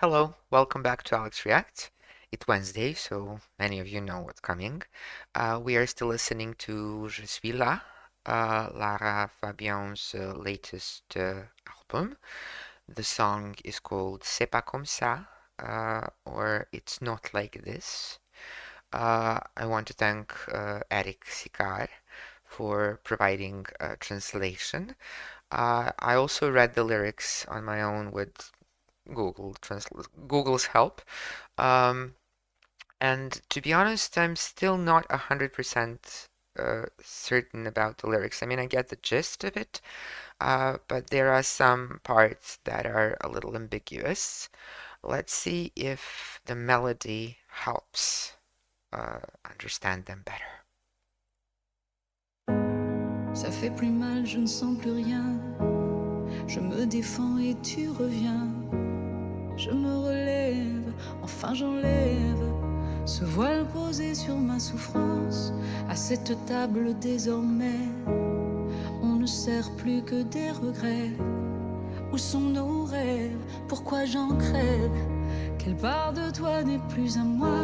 Hello, welcome back to Alex React. It's Wednesday, so many of you know what's coming. We are still listening to Je suis là, Lara Fabian's latest album. The song is called C'est pas comme ça, or It's Not Like This. I want to thank Eric Sikar for providing a translation. I also read the lyrics on my own with Google's help. Um, and to be honest, I'm still not 100% certain about the lyrics. I mean, I get the gist of it, but there are some parts that are a little ambiguous. Let's see if the melody helps understand them better. Ça fait plus mal, je ne sens plus rien. Je me défends et tu reviens. Je me relève, enfin j'enlève ce voile posé sur ma souffrance. À cette table désormais, on ne sert plus que des regrets. Où sont nos rêves? Pourquoi j'en crève? Quelle part de toi n'est plus à moi?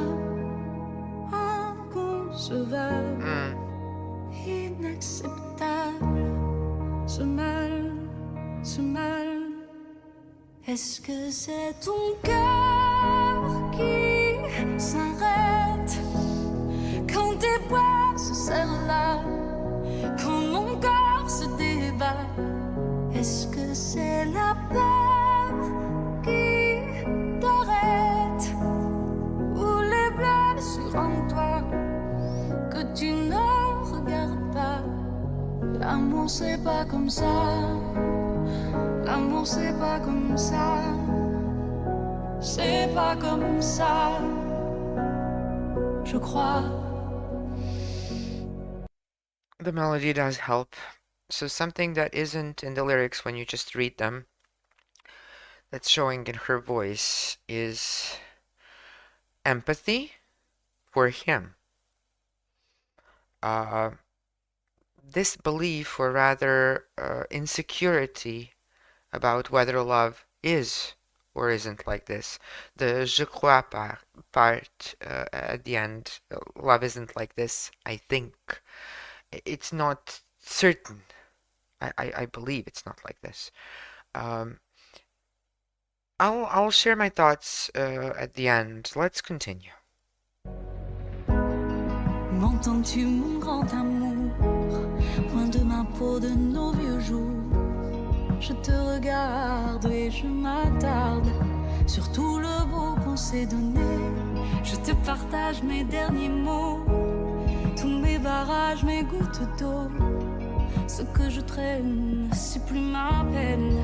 Inconcevable, inacceptable. Ce mal, est-ce que c'est ton cœur qui s'arrête quand tes bras se serrent là, quand mon corps se débat? Est-ce que c'est la peur qui t'arrête ou les blessures en toi que tu ne regardes pas? L'amour c'est pas comme ça. L'amour c'est pas comme ça. C'est pas comme ça. Je crois. The melody does help. So something that isn't in the lyrics when you just read them, that's showing in her voice, is empathy for him. This belief, or rather insecurity, about whether love is or isn't like this. The je crois part at the end, love isn't like this, I think. It's not certain. I believe it's not like this. I'll share my thoughts at the end. Let's continue. M'entends-tu, mon grand amour, loin de ma peau, de nos vieux jours? Je te regarde et je m'attarde sur tout le beau qu'on s'est donné. Je te partage mes derniers mots, tous mes barrages, mes gouttes d'eau. Ce que je traîne, c'est plus ma peine,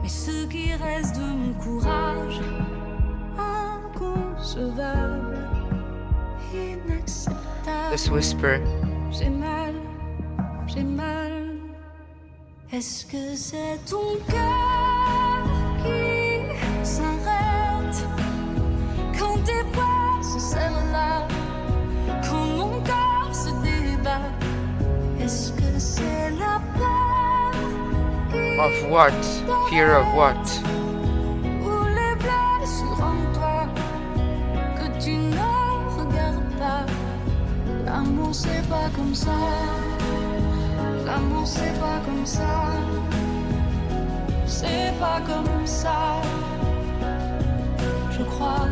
mais ce qui reste de mon courage. Inconcevable, inacceptable. This whisper. J'ai mal, j'ai mal. Est-ce que c'est ton cœur qui s'arrête quand tes bras se serrent là, quand mon corps se débat? Est-ce que c'est la peur qui Of what? Fear of what? ou les blessures en toi que tu ne regardes pas? L'amour c'est pas comme ça. L'amour c'est pas comme ça. C'est pas comme ça. Je crois.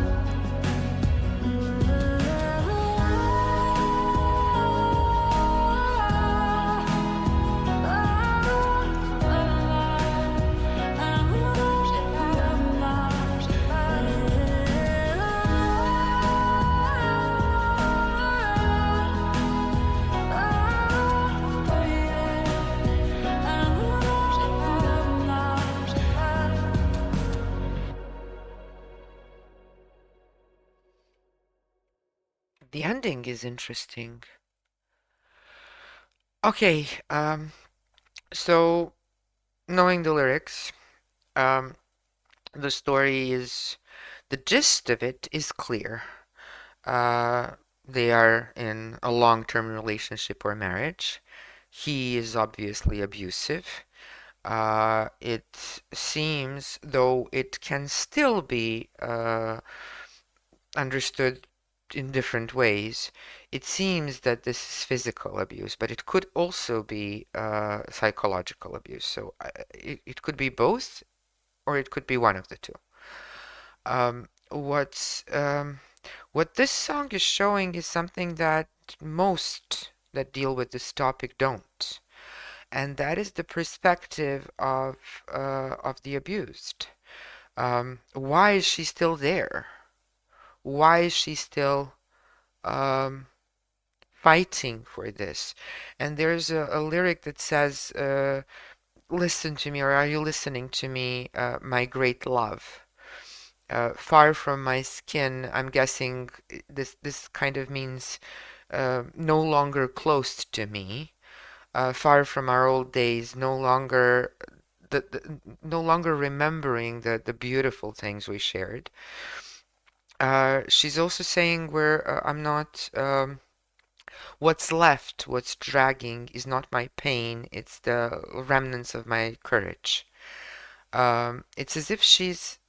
The ending is interesting. Okay, so knowing the lyrics, the story is, the gist of it is clear. They are in a long-term relationship or marriage. He is obviously abusive. It seems, though it can still be understood in different ways, it seems that this is physical abuse, but it could also be psychological abuse. So it could be both, or it could be one of the two. Um, what's what this song is showing is something that most that deal with this topic don't, and that is the perspective of the abused. Why is she still there? Why is she still um, fighting for this? And there's a lyric that says, "Listen to me, or are you listening to me, my great love?" Far from my skin, I'm guessing this kind of means no longer close to me, far from our old days, no longer remembering the beautiful things we shared. She's also saying where I'm not. What's left, what's dragging, is not my pain. It's the remnants of my courage. It's as if she's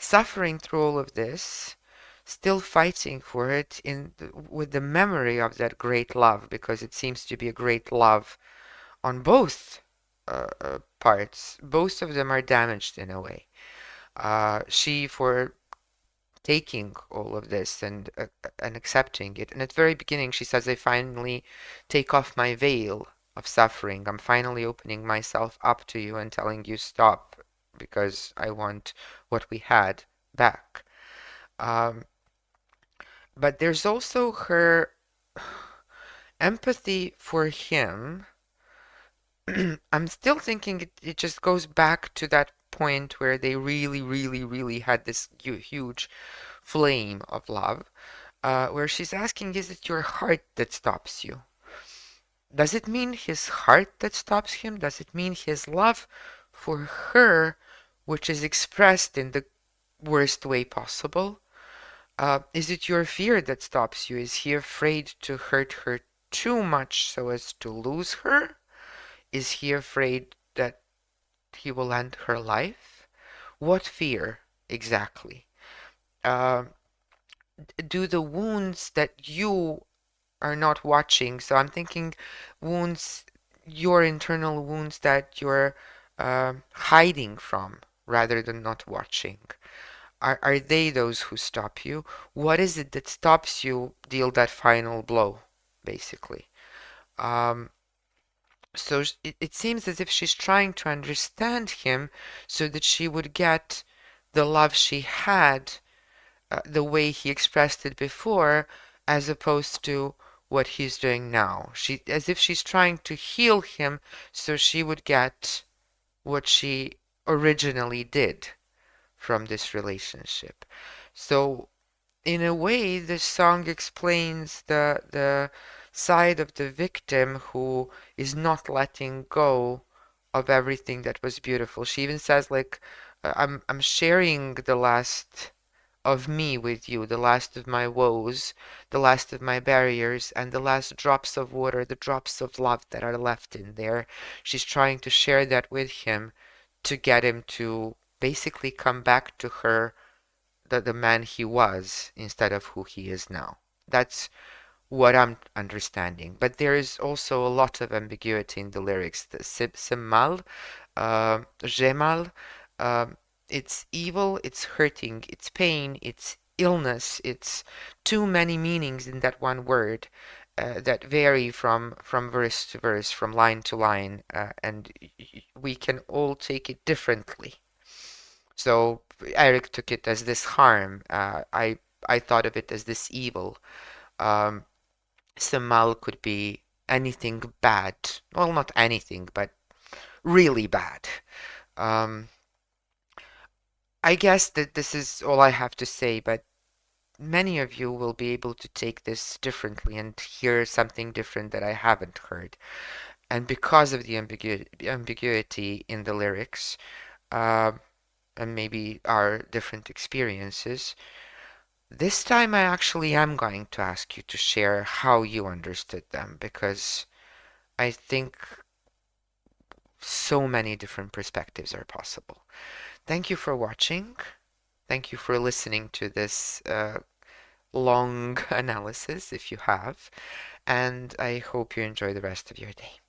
suffering through all of this, still fighting for it with the memory of that great love, because it seems to be a great love on both parts. Both of them are damaged in a way. She for taking all of this and accepting it. And at the very beginning, she says, "I finally take off my veil of suffering. I'm finally opening myself up to you and telling you stop because I want what we had back." Um, but there's also her empathy for him. I'm still thinking it just goes back to that point where they really, really, really had this huge flame of love, where she's asking, is it your heart that stops you? Does it mean his heart that stops him? Does it mean his love for her, which is expressed in the worst way possible? Is it your fear that stops you? Is he afraid to hurt her too much so as to lose her? Is he afraid that he will end her life? What fear exactly? Uh, do the wounds that you are not watching, so I'm thinking wounds, your internal wounds that you're hiding from rather than not watching, are they those who stop you? What is it that stops you deal that final blow, basically? Um, so it seems as if she's trying to understand him so that she would get the love she had the way he expressed it before, as opposed to what he's doing now. She, as if she's trying to heal him so she would get what she originally did from this relationship. So in a way, this song explains the side of the victim who is not letting go of everything that was beautiful. She even says like, I'm sharing the last of me with you, the last of my woes, the last of my barriers, and the last drops of water, the drops of love that are left in there. She's trying to share that with him to get him to basically come back to her, the man he was instead of who he is now. That's what I'm understanding. But there is also a lot of ambiguity in the lyrics. The Semal, Gemal, um, it's evil, it's hurting, it's pain, it's illness, it's too many meanings in that one word that vary from verse to verse, from line to line, and we can all take it differently. So Eric took it as this harm. I thought of it as this evil. Um, Samal could be anything bad. Well, not anything, but really bad. Um, I guess that this is all I have to say, but many of you will be able to take this differently and hear something different that I haven't heard. And because of the ambiguity in the lyrics, uh, and maybe our different experiences, this time I actually am going to ask you to share how you understood them, because I think so many different perspectives are possible. Thank you for watching. Thank you for listening to this long analysis, if you have, and I hope you enjoy the rest of your day.